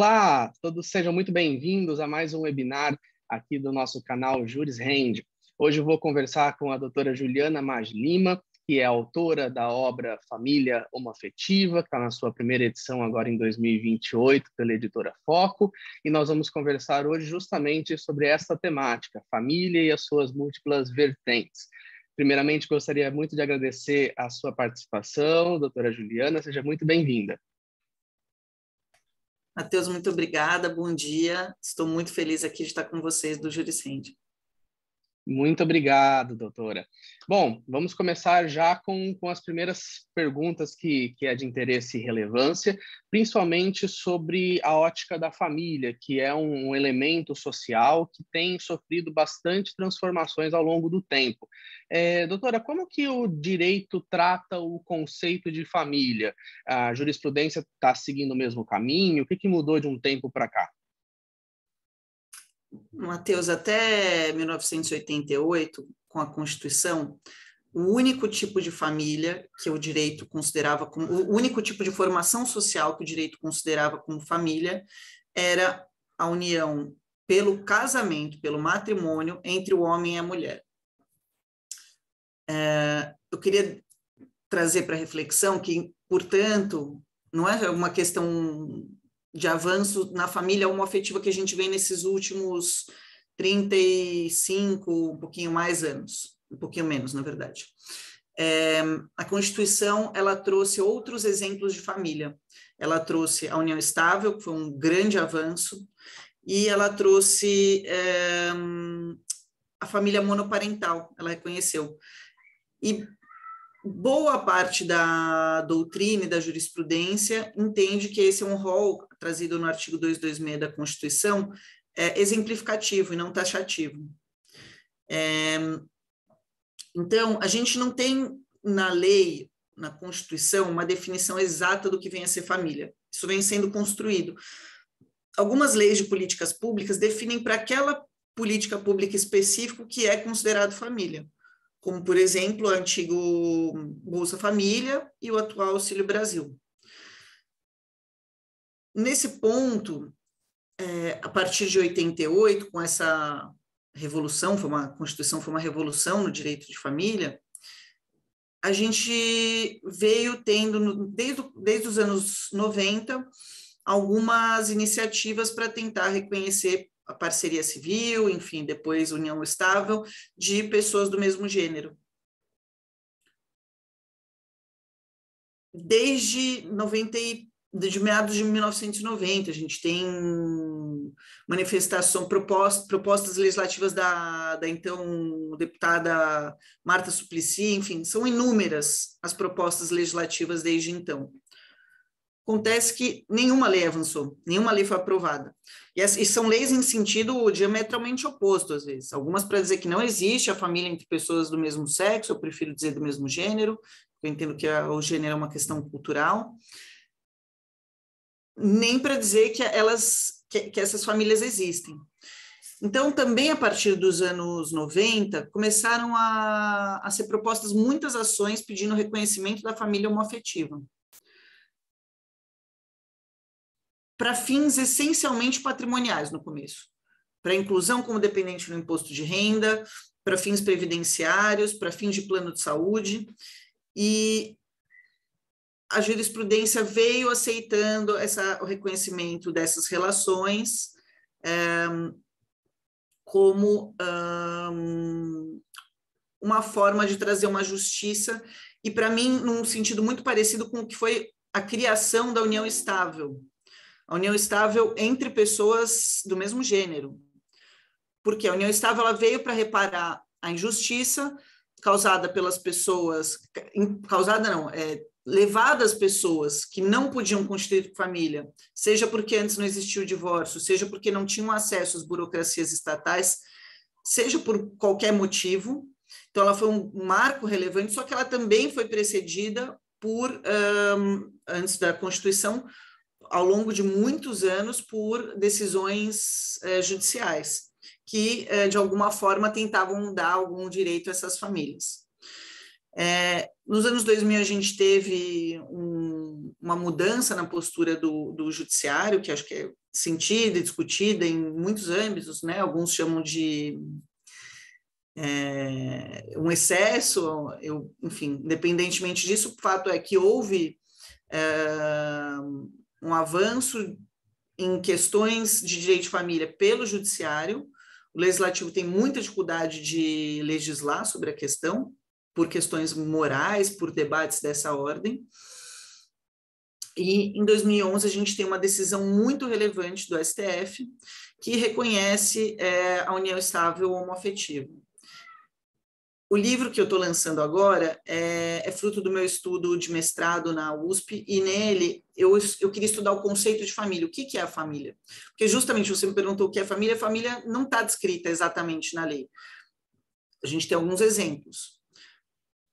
Olá, todos sejam muito bem-vindos a mais um webinar aqui do nosso canal Juris Rende. Hoje eu vou conversar com a doutora Juliana Maggi Lima, que é autora da obra Família Homoafetiva, que está na sua primeira edição agora em 2028 pela editora Foco, e nós vamos conversar hoje justamente sobre esta temática, família e as suas múltiplas vertentes. Primeiramente, gostaria muito de agradecer a sua participação, doutora Juliana, seja muito bem-vinda. Matheus, muito obrigada, bom dia. Estou muito feliz aqui de estar com vocês do Juris Rende. Muito obrigado, doutora. Bom, vamos começar já com as primeiras perguntas que é de interesse e relevância, principalmente sobre a ótica da família, que é um elemento social que tem sofrido bastante transformações ao longo do tempo. Doutora, como que o direito trata o conceito de família? A jurisprudência está seguindo o mesmo caminho? O que mudou de um tempo para cá? Matheus, até 1988, com a Constituição, o único tipo de família que o direito considerava como... O único tipo de formação social que o direito considerava como família era a união pelo casamento, pelo matrimônio, entre o homem e a mulher. Eu queria trazer para reflexão que, portanto, não é uma questão de avanço na família homoafetiva que a gente vê nesses últimos 35, um pouquinho mais anos, um pouquinho menos, na verdade. A Constituição, ela trouxe outros exemplos de família. Ela trouxe a união estável, que foi um grande avanço, e ela trouxe a família monoparental, ela reconheceu. E boa parte da doutrina e da jurisprudência entende que esse é um rol trazido no artigo 226 da Constituição, exemplificativo e não taxativo. Então, a gente não tem na lei, na Constituição, uma definição exata do que vem a ser família. Isso vem sendo construído. Algumas leis de políticas públicas definem para aquela política pública específica o que é considerado família, como, por exemplo, o antigo Bolsa Família e o atual Auxílio Brasil. Nesse ponto, a partir de 88, com essa revolução, a Constituição foi uma revolução no direito de família, a gente veio tendo, desde os anos 90, algumas iniciativas para tentar reconhecer a parceria civil, enfim, depois união estável, de pessoas do mesmo gênero. Desde meados de 1990, a gente tem propostas legislativas da então deputada Marta Suplicy, enfim, são inúmeras as propostas legislativas desde então. Acontece que nenhuma lei avançou, nenhuma lei foi aprovada. E são leis em sentido diametralmente oposto, às vezes. Algumas para dizer que não existe a família entre pessoas do mesmo sexo, eu prefiro dizer do mesmo gênero, eu entendo que o gênero é uma questão cultural. Nem para dizer que essas famílias existem. Então, também a partir dos anos 90, começaram a ser propostas muitas ações pedindo reconhecimento da família homoafetiva, para fins essencialmente patrimoniais no começo, para inclusão como dependente no imposto de renda, para fins previdenciários, para fins de plano de saúde, e a jurisprudência veio aceitando o reconhecimento dessas relações como uma forma de trazer uma justiça, e para mim, num sentido muito parecido com o que foi a criação da união estável. A união estável entre pessoas do mesmo gênero. Porque a união estável ela veio para reparar a injustiça causada pelas pessoas, levadas pessoas que não podiam constituir família, seja porque antes não existia o divórcio, seja porque não tinham acesso às burocracias estatais, seja por qualquer motivo. Então, ela foi um marco relevante, só que ela também foi precedida por, antes da Constituição, ao longo de muitos anos, por decisões judiciais, que, de alguma forma, tentavam dar algum direito a essas famílias. Nos anos 2000, a gente teve uma mudança na postura do judiciário, que acho que é sentida e discutida em muitos âmbitos, né? Alguns chamam de um excesso, enfim, independentemente disso, o fato é que houve um avanço em questões de direito de família pelo judiciário. O legislativo tem muita dificuldade de legislar sobre a questão, por questões morais, por debates dessa ordem. E em 2011 a gente tem uma decisão muito relevante do STF que reconhece a união estável homoafetiva. O livro que eu estou lançando agora é fruto do meu estudo de mestrado na USP, e nele eu queria estudar o conceito de família. O que é a família? Porque justamente você me perguntou o que é família, a família não está descrita exatamente na lei. A gente tem alguns exemplos.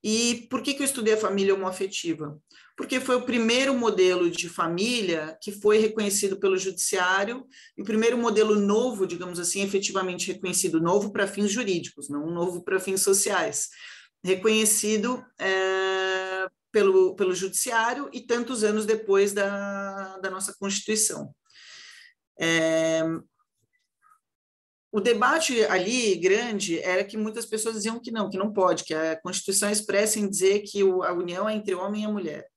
E por que eu estudei a família homoafetiva? Porque foi o primeiro modelo de família que foi reconhecido pelo judiciário, e o primeiro modelo novo, digamos assim, efetivamente reconhecido, novo para fins jurídicos, não novo para fins sociais, reconhecido pelo judiciário e tantos anos depois da nossa Constituição. O debate ali, grande, era que muitas pessoas diziam que não pode, que a Constituição expressa em dizer que a união é entre o homem e a mulher.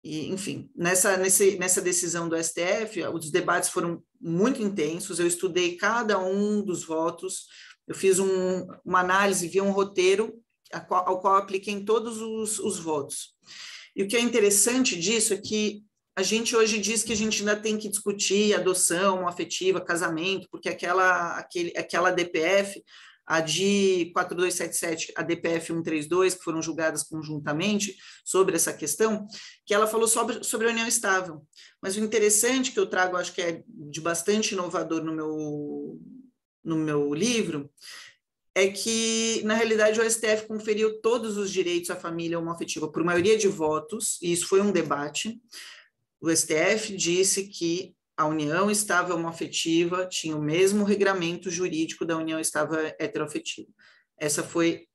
E, enfim, nessa decisão do STF, os debates foram muito intensos, eu estudei cada um dos votos, eu fiz uma análise, vi um roteiro ao qual apliquei em todos os votos. E o que é interessante disso é que a gente hoje diz que a gente ainda tem que discutir adoção afetiva, casamento, porque aquela DPF, a de 4277, a DPF 132, que foram julgadas conjuntamente sobre essa questão, que ela falou sobre a união estável. Mas o interessante que eu trago, acho que é de bastante inovador no meu livro, é que, na realidade, o STF conferiu todos os direitos à família homoafetiva por maioria de votos, e isso foi um debate. O STF disse que a união estável homoafetiva tinha o mesmo regramento jurídico da união estável heteroafetiva. Essa foi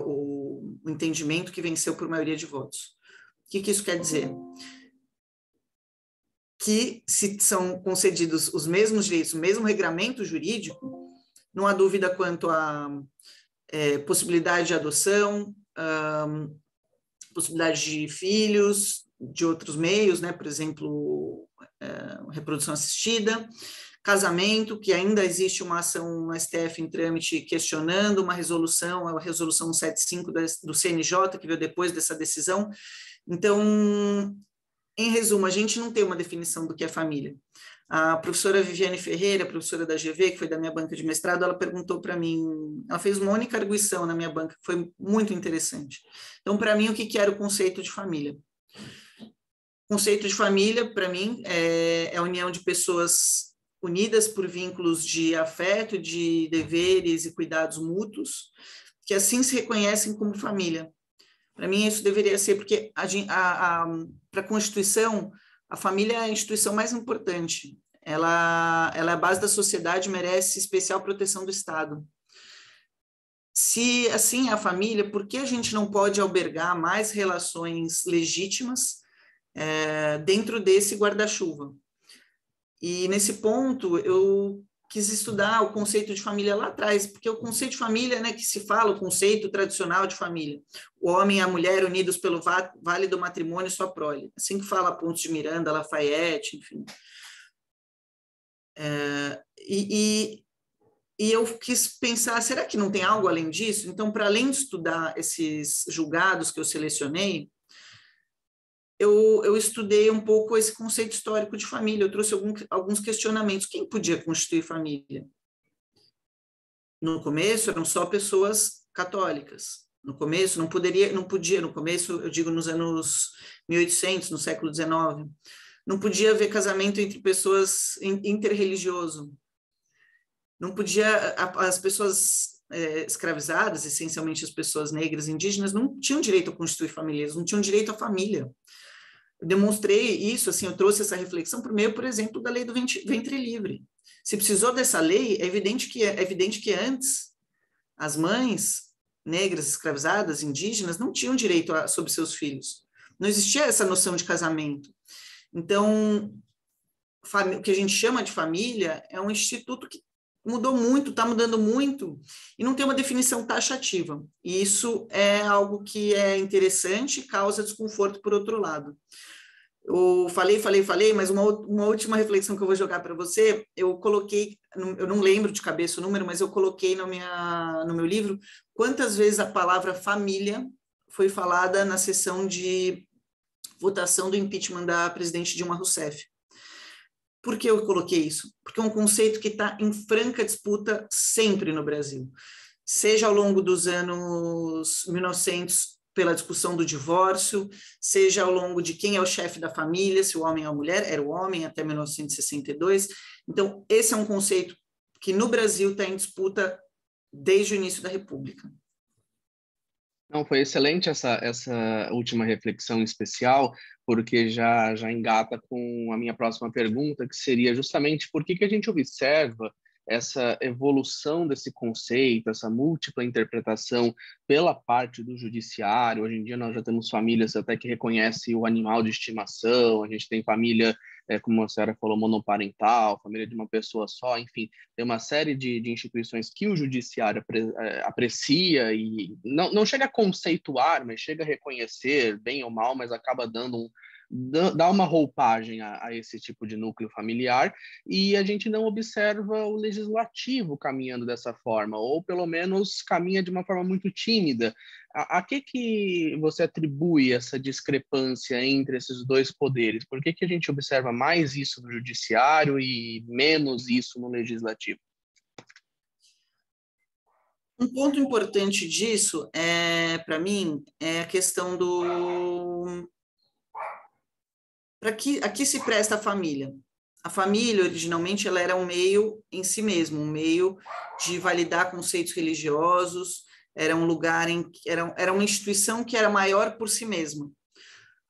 o entendimento que venceu por maioria de votos. O que isso quer dizer? Que se são concedidos os mesmos direitos, o mesmo regramento jurídico, não há dúvida quanto à possibilidade de adoção, possibilidade de filhos, de outros meios, né? Por exemplo, reprodução assistida, casamento, que ainda existe uma ação no STF em trâmite questionando uma resolução, a resolução 175 do CNJ, que veio depois dessa decisão. Então, em resumo, a gente não tem uma definição do que é família. A professora Viviane Ferreira, professora da GV, que foi da minha banca de mestrado, ela perguntou para mim, ela fez uma única arguição na minha banca, que foi muito interessante. Então, para mim, o que era o conceito de família? O conceito de família, para mim, é a união de pessoas unidas por vínculos de afeto, de deveres e cuidados mútuos, que assim se reconhecem como família. Para mim, isso deveria ser, porque para a Constituição, a família é a instituição mais importante. Ela é a base da sociedade, merece especial proteção do Estado. Se assim é a família, por que a gente não pode albergar mais relações legítimas dentro desse guarda-chuva? E nesse ponto eu quis estudar o conceito de família lá atrás, porque o conceito de família, né, que se fala, o conceito tradicional de família, o homem e a mulher unidos pelo vale do matrimônio e sua prole, assim que fala Pontes de Miranda, Lafayette, enfim. E eu quis pensar, será que não tem algo além disso? Então, para além de estudar esses julgados que eu selecionei, eu estudei um pouco esse conceito histórico de família, eu trouxe alguns questionamentos. Quem podia constituir família? No começo, eram só pessoas católicas. No começo, não podia, no começo, eu digo nos anos 1800, no século XIX, não podia haver casamento entre pessoas interreligioso. Não podia, as pessoas escravizadas, essencialmente as pessoas negras, indígenas, não tinham direito a constituir famílias, não tinham direito à família. Eu demonstrei isso, assim, eu trouxe essa reflexão por meio, por exemplo, da lei do ventre livre. Se precisou dessa lei, é evidente que antes as mães negras, escravizadas, indígenas, não tinham direito sobre seus filhos. Não existia essa noção de casamento. Então, o que a gente chama de família é um instituto que mudou muito, está mudando muito, e não tem uma definição taxativa. E isso é algo que é interessante e causa desconforto por outro lado. Eu falei, mas uma última reflexão que eu vou jogar para você, eu coloquei, eu não lembro de cabeça o número, mas eu coloquei no meu livro quantas vezes a palavra família foi falada na sessão de votação do impeachment da presidente Dilma Rousseff. Por que eu coloquei isso? Porque é um conceito que está em franca disputa sempre no Brasil, seja ao longo dos anos 1900, pela discussão do divórcio, seja ao longo de quem é o chefe da família, se o homem é a mulher, era o homem até 1962. Então, esse é um conceito que no Brasil está em disputa desde o início da República. Não, foi excelente essa última reflexão especial, porque já engata com a minha próxima pergunta, que seria justamente por que a gente observa essa evolução desse conceito, essa múltipla interpretação pela parte do judiciário. Hoje em dia nós já temos famílias até que reconhecem o animal de estimação, a gente tem família, como a senhora falou, monoparental, família de uma pessoa só, enfim, tem uma série de instituições que o judiciário aprecia e não chega a conceituar, mas chega a reconhecer, bem ou mal, mas acaba dá uma roupagem a esse tipo de núcleo familiar, e a gente não observa o legislativo caminhando dessa forma, ou pelo menos caminha de uma forma muito tímida. A que você atribui essa discrepância entre esses dois poderes? Por que a gente observa mais isso no judiciário e menos isso no legislativo? Um ponto importante disso, para mim, é a questão do... A que se presta a família? A família, originalmente, ela era um meio em si mesmo, um meio de validar conceitos religiosos, era um lugar era uma instituição que era maior por si mesma.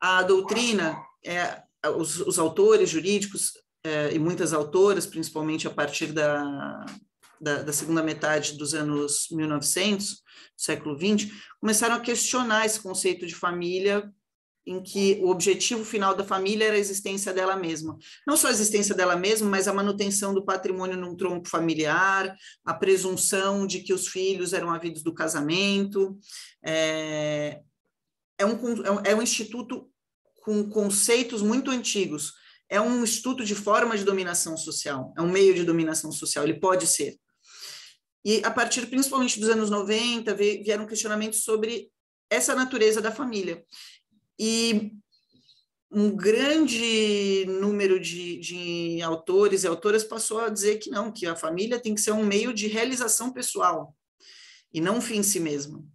A doutrina, os autores jurídicos e muitas autoras, principalmente a partir da segunda metade dos anos 1900, do século XX, começaram a questionar esse conceito de família, em que o objetivo final da família era a existência dela mesma. Não só a existência dela mesma, mas a manutenção do patrimônio num tronco familiar, a presunção de que os filhos eram havidos do casamento. É um instituto com conceitos muito antigos. É um instituto de forma de dominação social, é um meio de dominação social, ele pode ser. E a partir, principalmente dos anos 90, vieram questionamentos sobre essa natureza da família. E um grande número de autores e autoras passou a dizer que não, que a família tem que ser um meio de realização pessoal e não um fim em si mesmo.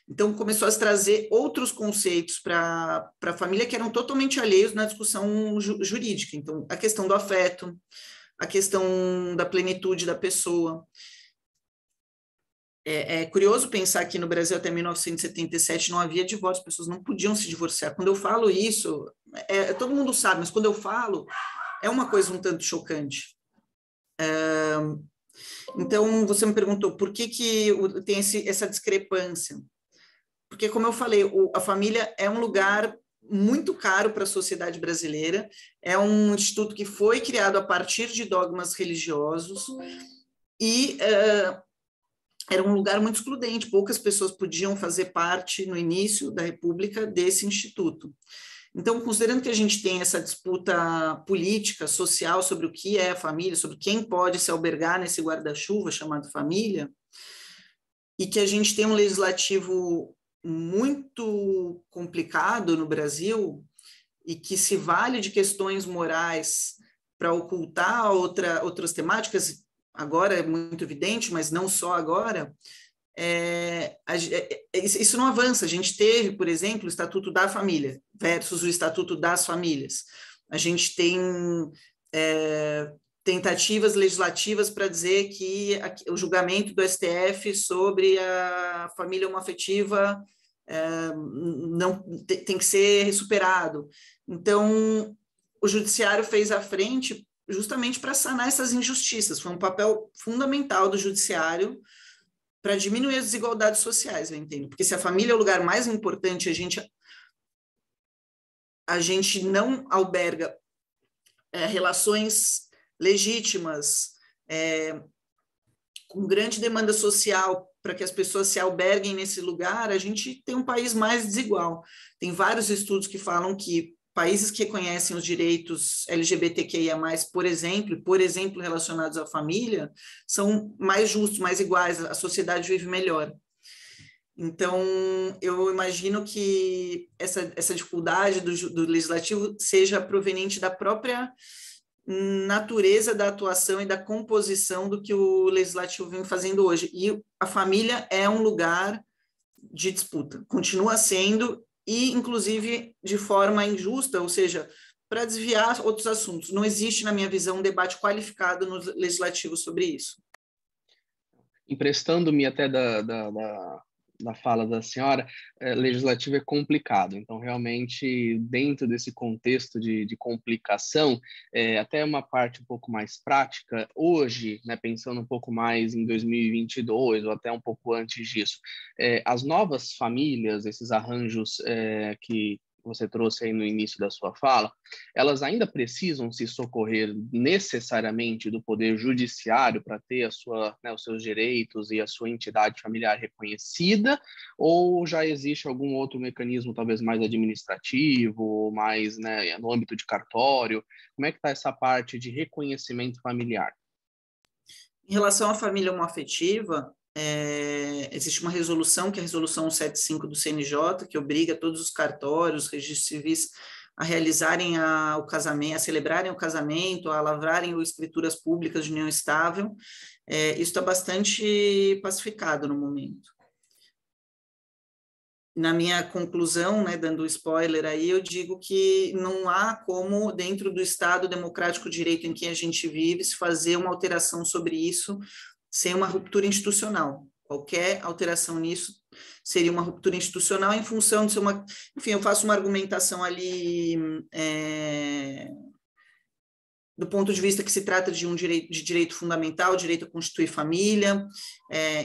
Então, começou a se trazer outros conceitos para a família que eram totalmente alheios na discussão jurídica. Então, a questão do afeto, a questão da plenitude da pessoa. É curioso pensar que no Brasil até 1977 não havia divórcio, as pessoas não podiam se divorciar. Quando eu falo isso, todo mundo sabe, mas quando eu falo, é uma coisa um tanto chocante. Então, você me perguntou por que tem essa discrepância. Porque, como eu falei, a família é um lugar muito caro para a sociedade brasileira, é um instituto que foi criado a partir de dogmas religiosos e... era um lugar muito excludente, poucas pessoas podiam fazer parte, no início da República, desse instituto. Então, considerando que a gente tem essa disputa política, social, sobre o que é a família, sobre quem pode se albergar nesse guarda-chuva chamado família, e que a gente tem um legislativo muito complicado no Brasil, e que se vale de questões morais para ocultar outras temáticas, agora é muito evidente, mas não só agora, isso não avança. A gente teve, por exemplo, o Estatuto da Família versus o Estatuto das Famílias. A gente tem tentativas legislativas para dizer que o julgamento do STF sobre a família homoafetiva não tem que ser superado. Então, o judiciário fez à frente justamente para sanar essas injustiças. Foi um papel fundamental do judiciário para diminuir as desigualdades sociais, eu entendo. Porque se a família é o lugar mais importante, a gente não alberga relações legítimas, com grande demanda social, para que as pessoas se alberguem nesse lugar, a gente tem um país mais desigual. Tem vários estudos que falam que países que reconhecem os direitos LGBTQIA+, por exemplo, relacionados à família, são mais justos, mais iguais, a sociedade vive melhor. Então, eu imagino que essa dificuldade do legislativo seja proveniente da própria natureza da atuação e da composição do que o legislativo vem fazendo hoje. E a família é um lugar de disputa, continua sendo, e inclusive de forma injusta, ou seja, para desviar outros assuntos. Não existe, na minha visão, um debate qualificado no legislativo sobre isso. Emprestando-me até da fala da senhora, legislativo é complicado. Então, realmente, dentro desse contexto de complicação, até uma parte um pouco mais prática, hoje, né, pensando um pouco mais em 2022, ou até um pouco antes disso, as novas famílias, esses arranjos que você trouxe aí no início da sua fala, elas ainda precisam se socorrer necessariamente do poder judiciário para ter os seus direitos e a sua entidade familiar reconhecida, ou já existe algum outro mecanismo, talvez mais administrativo, mais, né, no âmbito de cartório? Como é que está essa parte de reconhecimento familiar? Em relação à família homoafetiva, existe uma resolução, que é a resolução 175 do CNJ, que obriga todos os cartórios, registros civis a realizarem o casamento, a celebrarem o casamento, a lavrarem escrituras públicas de união estável. Isso está bastante pacificado no momento. Na minha conclusão, né, dando spoiler aí, eu digo que não há como, dentro do Estado democrático de direito em que a gente vive, se fazer uma alteração sobre isso sem uma ruptura institucional. Qualquer alteração nisso seria uma ruptura institucional em função de ser uma... Enfim, eu faço uma argumentação ali do ponto de vista que se trata de direito fundamental, direito a constituir família,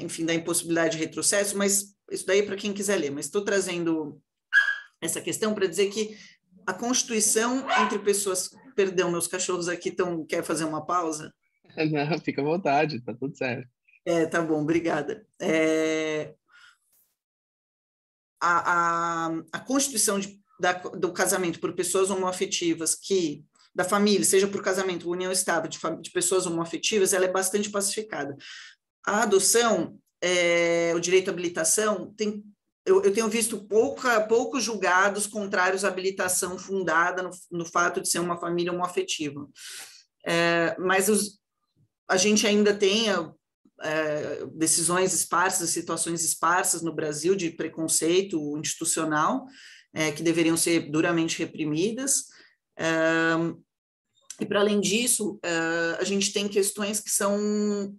enfim, da impossibilidade de retrocesso, mas isso daí é para quem quiser ler. Mas estou trazendo essa questão para dizer que a Constituição entre pessoas... Perdão, meus cachorros aqui quer fazer uma pausa? Não, fica à vontade, tá tudo certo. Tá bom, obrigada. A constituição do casamento por pessoas homoafetivas, da família, seja por casamento ou união estável de pessoas homoafetivas, ela é bastante pacificada. A adoção, o direito à habilitação, eu tenho visto poucos julgados contrários à habilitação fundada no fato de ser uma família homoafetiva. Mas a gente ainda tem decisões esparsas, situações esparsas no Brasil de preconceito institucional, que deveriam ser duramente reprimidas. E, para além disso, a gente tem questões que são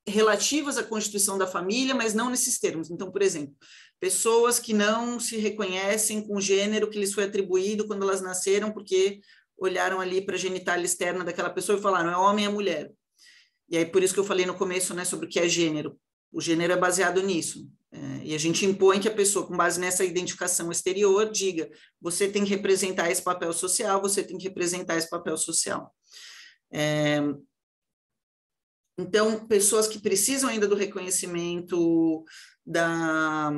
relativas à constituição da família, mas não nesses termos. Então, por exemplo, pessoas que não se reconhecem com o gênero que lhes foi atribuído quando elas nasceram, porque olharam ali para a genitália externa daquela pessoa e falaram, é homem ou é mulher. E aí, por isso que eu falei no começo, né, sobre o que é gênero. O gênero é baseado nisso. E a gente impõe que a pessoa, com base nessa identificação exterior, diga, você tem que representar esse papel social, você tem que representar esse papel social. Então, pessoas que precisam ainda do reconhecimento da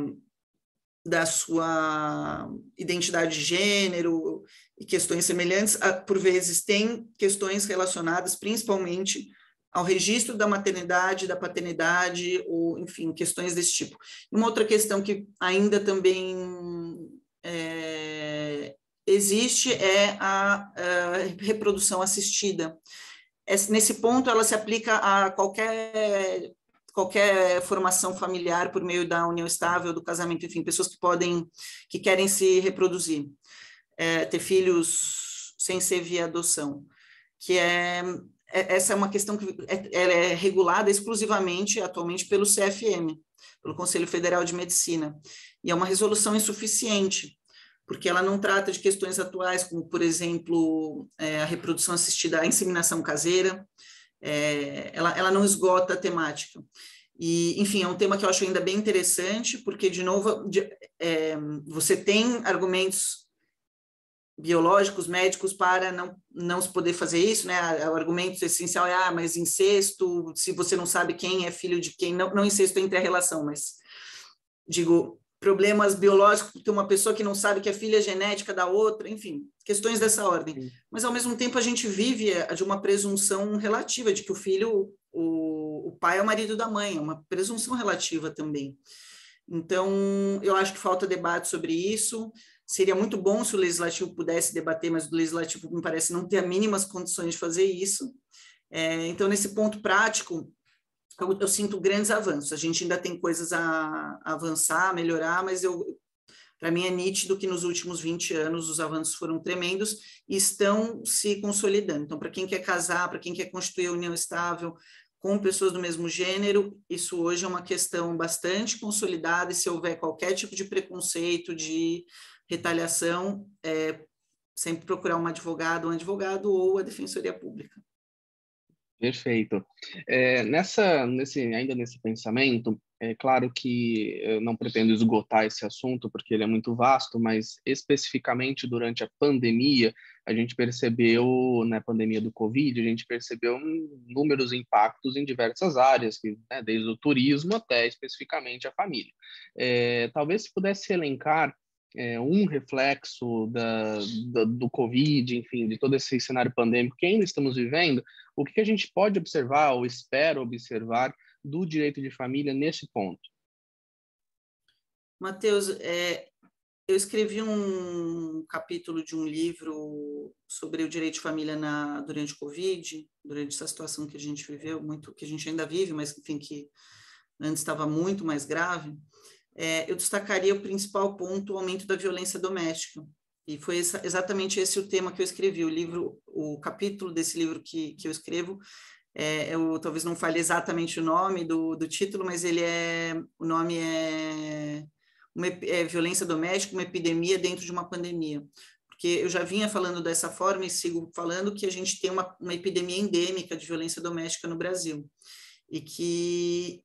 sua identidade de gênero e questões semelhantes, por vezes têm questões relacionadas principalmente ao registro da maternidade, da paternidade, ou, enfim, questões desse tipo. Uma outra questão que ainda também existe é a reprodução assistida. Nesse ponto, ela se aplica a qualquer formação familiar por meio da união estável, do casamento, enfim, pessoas que querem se reproduzir, ter filhos sem ser via adoção, essa é uma questão que ela é regulada exclusivamente, atualmente, pelo CFM, pelo Conselho Federal de Medicina, e é uma resolução insuficiente, porque ela não trata de questões atuais, como, por exemplo, a reprodução assistida, a inseminação caseira, ela não esgota a temática. E, enfim, é um tema que eu acho ainda bem interessante, porque, de novo, você tem argumentos biológicos, médicos, para não se poder fazer isso, né? O argumento essencial é, mas incesto, se você não sabe quem é filho de quem, não incesto entre a relação, mas, digo, problemas biológicos, porque uma pessoa que não sabe que é filha genética da outra, enfim, questões dessa ordem. Mas, ao mesmo tempo, a gente vive de uma presunção relativa de que o filho, o pai é o marido da mãe, é uma presunção relativa também. Então, eu acho que falta debate sobre isso. Seria muito bom se o legislativo pudesse debater, mas o legislativo, me parece, não ter as mínimas condições de fazer isso. Então, nesse ponto prático, eu sinto grandes avanços. A gente ainda tem coisas a avançar, a melhorar, mas para mim é nítido que nos últimos 20 anos os avanços foram tremendos e estão se consolidando. Então, para quem quer casar, para quem quer constituir a união estável com pessoas do mesmo gênero, isso hoje é uma questão bastante consolidada, e se houver qualquer tipo de preconceito, de retaliação, sempre procurar um advogado ou a Defensoria Pública. Perfeito. Ainda nesse pensamento, é claro que eu não pretendo esgotar esse assunto, porque ele é muito vasto, mas especificamente durante a pandemia, a gente percebeu, na pandemia do Covid, a gente percebeu inúmeros impactos em diversas áreas, né, desde o turismo até especificamente a família. Talvez se pudesse elencar um reflexo do Covid, enfim, de todo esse cenário pandêmico que ainda estamos vivendo, o que a gente pode observar ou espera observar do direito de família nesse ponto? Matheus, eu escrevi um capítulo de um livro sobre o direito de família durante o Covid, durante essa situação que a gente viveu, muito que a gente ainda vive, mas enfim, que antes estava muito mais grave. Eu destacaria o principal ponto, o aumento da violência doméstica. E foi exatamente esse o tema que eu escrevi. O capítulo desse livro que eu escrevo, eu talvez não fale exatamente o nome do título, mas o nome é Violência Doméstica, uma epidemia dentro de uma pandemia. Porque eu já vinha falando dessa forma e sigo falando que a gente tem uma epidemia endêmica de violência doméstica no Brasil. E que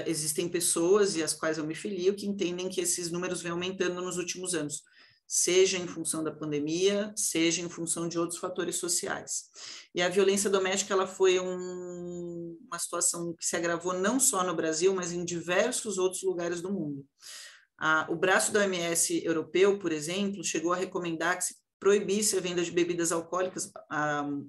existem pessoas, e às quais eu me filio, que entendem que esses números vêm aumentando nos últimos anos, seja em função da pandemia, seja em função de outros fatores sociais. E a violência doméstica ela foi uma situação que se agravou não só no Brasil, mas em diversos outros lugares do mundo. O braço da OMS europeu, por exemplo, chegou a recomendar que se proibisse a venda de bebidas alcoólicas.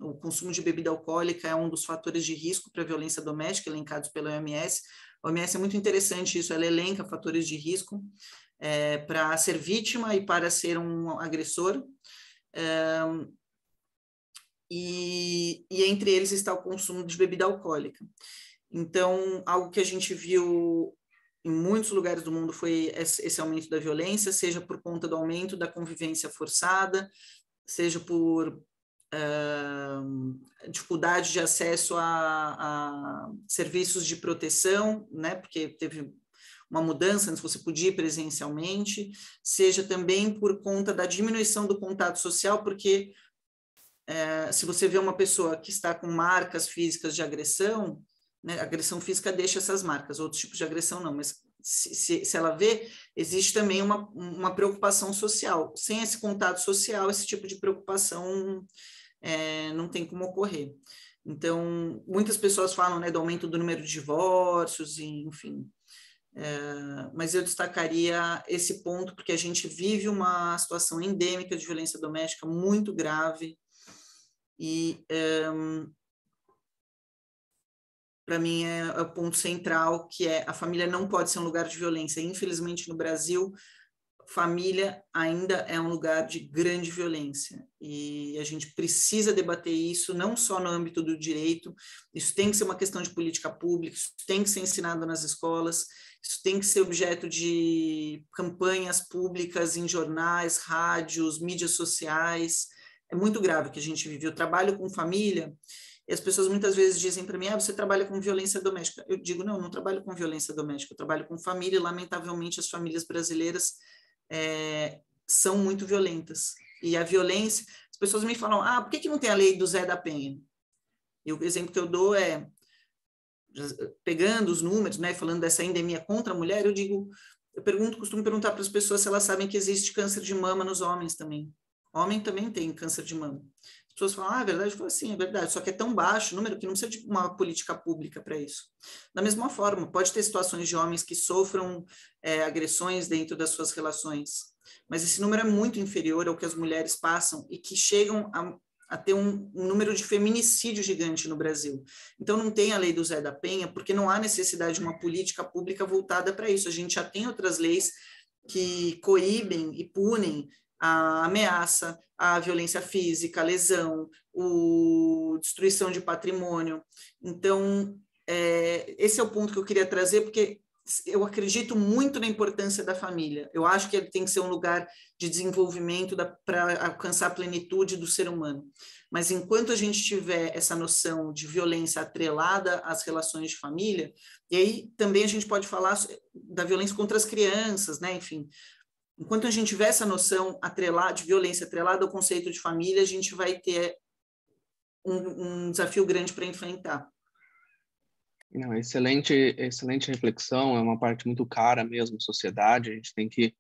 O consumo de bebida alcoólica é um dos fatores de risco para a violência doméstica elencados pela OMS. A OMS é muito interessante isso, ela elenca fatores de risco para ser vítima e para ser um agressor. E entre eles está o consumo de bebida alcoólica. Então, algo que a gente viu em muitos lugares do mundo foi esse aumento da violência, seja por conta do aumento da convivência forçada, seja por dificuldade de acesso a serviços de proteção, né, porque teve uma mudança, antes você podia ir presencialmente, seja também por conta da diminuição do contato social, porque se você vê uma pessoa que está com marcas físicas de agressão, né, agressão física deixa essas marcas, outros tipos de agressão não, mas se ela vê, existe também uma preocupação social. Sem esse contato social, esse tipo de preocupação não tem como ocorrer. Então, muitas pessoas falam, né, do aumento do número de divórcios, enfim. Mas eu destacaria esse ponto, porque a gente vive uma situação endêmica de violência doméstica muito grave e para mim é o ponto central, que é a família não pode ser um lugar de violência. Infelizmente, no Brasil, família ainda é um lugar de grande violência e a gente precisa debater isso não só no âmbito do direito, isso tem que ser uma questão de política pública, isso tem que ser ensinado nas escolas, isso tem que ser objeto de campanhas públicas em jornais, rádios, mídias sociais. É muito grave o que a gente vive. Eu trabalho com família e as pessoas muitas vezes dizem para mim, você trabalha com violência doméstica. Eu digo, não trabalho com violência doméstica, eu trabalho com família e, lamentavelmente, as famílias brasileiras são muito violentas. E a violência, as pessoas me falam, por que não tem a lei do Zé da Penha? E o exemplo que eu dou pegando os números, né, falando dessa endemia contra a mulher, costumo perguntar para as pessoas se elas sabem que existe câncer de mama nos homens também. Homem também tem câncer de mama. As pessoas falam, é verdade? Eu falo, sim, é verdade, só que é tão baixo o número que não precisa de uma política pública para isso. Da mesma forma, pode ter situações de homens que sofram agressões dentro das suas relações, mas esse número é muito inferior ao que as mulheres passam e que chegam a ter um número de feminicídio gigante no Brasil. Então, não tem a lei do Zé da Penha, porque não há necessidade de uma política pública voltada para isso. A gente já tem outras leis que coíbem e punem a ameaça, a violência física, a lesão, a destruição de patrimônio. Então, esse é o ponto que eu queria trazer, porque eu acredito muito na importância da família. Eu acho que ele tem que ser um lugar de desenvolvimento para alcançar a plenitude do ser humano. Mas enquanto a gente tiver essa noção de violência atrelada às relações de família, e aí também a gente pode falar da violência contra as crianças, né? Enfim, enquanto a gente tiver essa noção de violência atrelada ao conceito de família, a gente vai ter um desafio grande para enfrentar. Não, excelente reflexão, é uma parte muito cara mesmo da sociedade, a gente tem que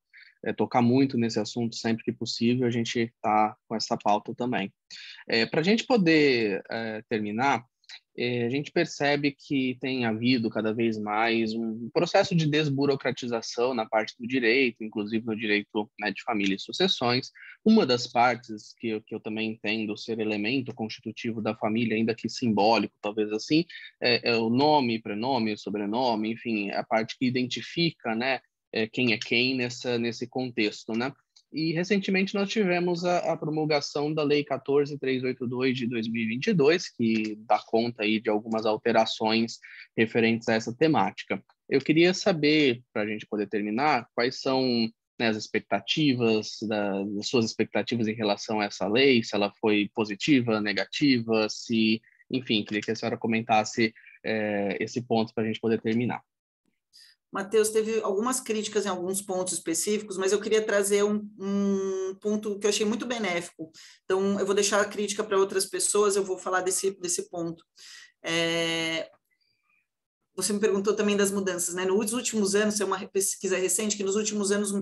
tocar muito nesse assunto sempre que possível, a gente está com essa pauta também. Para a gente poder terminar, a gente percebe que tem havido cada vez mais um processo de desburocratização na parte do direito, inclusive no direito, né, de família e sucessões. Uma das partes que eu também entendo ser elemento constitutivo da família, ainda que simbólico, talvez assim, é o nome, prenome, sobrenome, enfim, a parte que identifica, né, quem é quem nesse contexto, né? E, recentemente, nós tivemos a promulgação da Lei 14.382 de 2022, que dá conta aí de algumas alterações referentes a essa temática. Eu queria saber, para a gente poder terminar, quais são, né, as expectativas, as suas expectativas em relação a essa lei, se ela foi positiva, negativa, enfim, queria que a senhora comentasse esse ponto para a gente poder terminar. Matheus, teve algumas críticas em alguns pontos específicos, mas eu queria trazer um ponto que eu achei muito benéfico. Então, eu vou deixar a crítica para outras pessoas, eu vou falar desse ponto. Você me perguntou também das mudanças, né? Nos últimos anos, é uma pesquisa recente, que nos últimos anos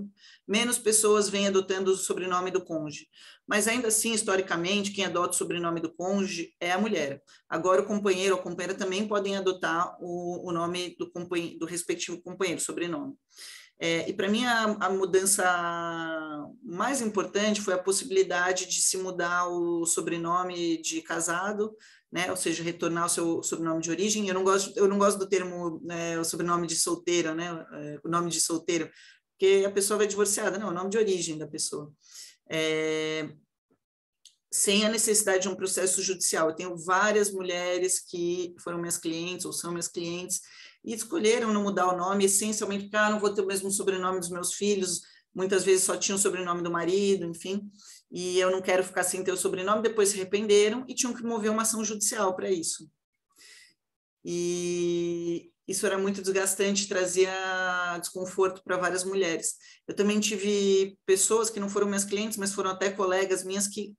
menos pessoas vêm adotando o sobrenome do cônjuge. Mas ainda assim, historicamente, quem adota o sobrenome do cônjuge é a mulher. Agora, o companheiro ou a companheira também podem adotar o nome do respectivo companheiro, sobrenome. E para mim, a mudança mais importante foi a possibilidade de se mudar o sobrenome de casado, né? Ou seja, retornar ao seu sobrenome de origem. Eu não gosto do termo, né, o sobrenome de solteira, né? O nome de solteiro, porque a pessoa vai divorciada. Não, é o nome de origem da pessoa. Sem a necessidade de um processo judicial. Eu tenho várias mulheres que foram minhas clientes ou são minhas clientes e escolheram não mudar o nome, essencialmente porque não vou ter o mesmo sobrenome dos meus filhos, muitas vezes só tinha o sobrenome do marido, enfim, e eu não quero ficar sem ter o sobrenome, depois se arrependeram e tinham que mover uma ação judicial para isso. E isso era muito desgastante, trazia desconforto para várias mulheres. Eu também tive pessoas que não foram minhas clientes, mas foram até colegas minhas que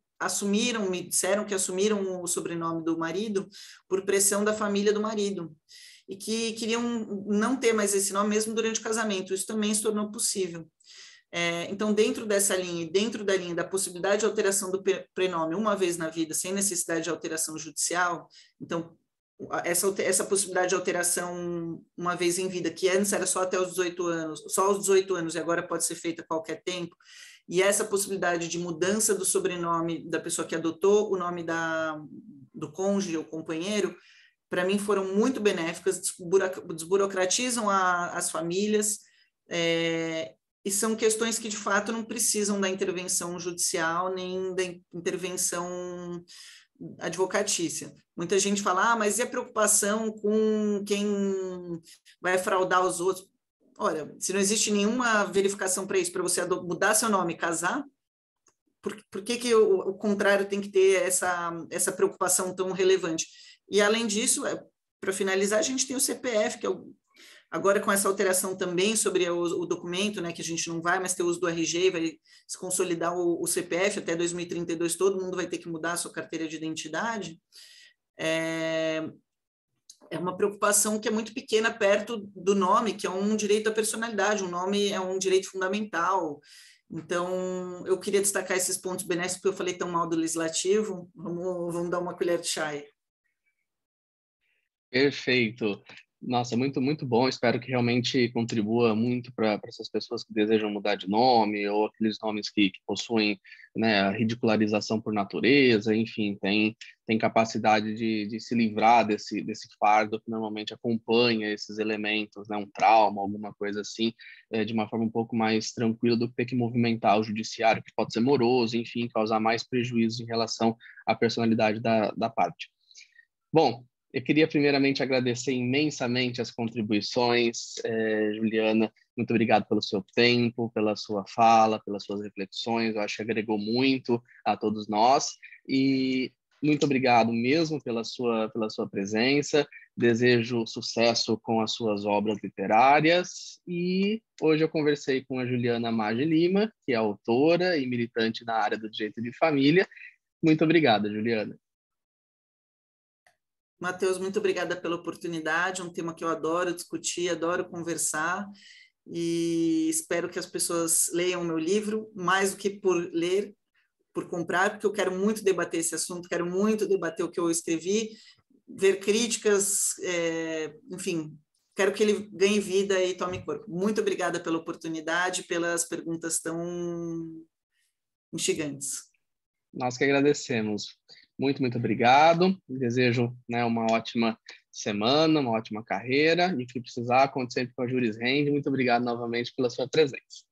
me disseram que assumiram o sobrenome do marido por pressão da família do marido e que queriam não ter mais esse nome mesmo durante o casamento. Isso também se tornou possível. Então, dentro dessa linha, dentro da linha da possibilidade de alteração do prenome uma vez na vida, sem necessidade de alteração judicial, então, essa possibilidade de alteração uma vez em vida, que antes era só até os 18 anos, só aos 18 anos e agora pode ser feita a qualquer tempo, e essa possibilidade de mudança do sobrenome da pessoa que adotou o nome do cônjuge ou companheiro, para mim foram muito benéficas, desburocratizam as famílias, e são questões que, de fato, não precisam da intervenção judicial nem da intervenção advocatícia. Muita gente fala, mas e a preocupação com quem vai fraudar os outros? Olha, se não existe nenhuma verificação para isso, para você mudar seu nome e casar, por que o contrário tem que ter essa preocupação tão relevante? E, além disso, para finalizar, a gente tem o CPF, que agora com essa alteração também sobre o documento, né, que a gente não vai mais ter o uso do RG, vai se consolidar o CPF até 2032, todo mundo vai ter que mudar a sua carteira de identidade. é uma preocupação que é muito pequena perto do nome, que é um direito à personalidade, um nome é um direito fundamental. Então, eu queria destacar esses pontos benéficos, porque eu falei tão mal do legislativo, vamos dar uma colher de chá aí. Perfeito. Nossa, muito, muito bom. Espero que realmente contribua muito para essas pessoas que desejam mudar de nome ou aqueles nomes que possuem, né, a ridicularização por natureza, enfim, tem capacidade de se livrar desse fardo que normalmente acompanha esses elementos, né, um trauma, alguma coisa assim, de uma forma um pouco mais tranquila do que ter que movimentar o judiciário, que pode ser moroso, enfim, causar mais prejuízo em relação à personalidade da parte. Bom, eu queria primeiramente agradecer imensamente as contribuições, Juliana. Muito obrigado pelo seu tempo, pela sua fala, pelas suas reflexões. Eu acho que agregou muito a todos nós. E muito obrigado mesmo pela sua presença. Desejo sucesso com as suas obras literárias. E hoje eu conversei com a Juliana Maggi Lima, que é autora e militante na área do direito de família. Muito obrigado, Juliana. Matheus, muito obrigada pela oportunidade, é um tema que eu adoro discutir, adoro conversar, e espero que as pessoas leiam o meu livro, mais do que por ler, por comprar, porque eu quero muito debater esse assunto, quero muito debater o que eu escrevi, ver críticas, enfim, quero que ele ganhe vida e tome corpo. Muito obrigada pela oportunidade, pelas perguntas tão instigantes. Nós que agradecemos. Muito, muito obrigado. Desejo, né, uma ótima semana, uma ótima carreira. E o que precisar, conte sempre com a Juris Rende. Muito obrigado novamente pela sua presença.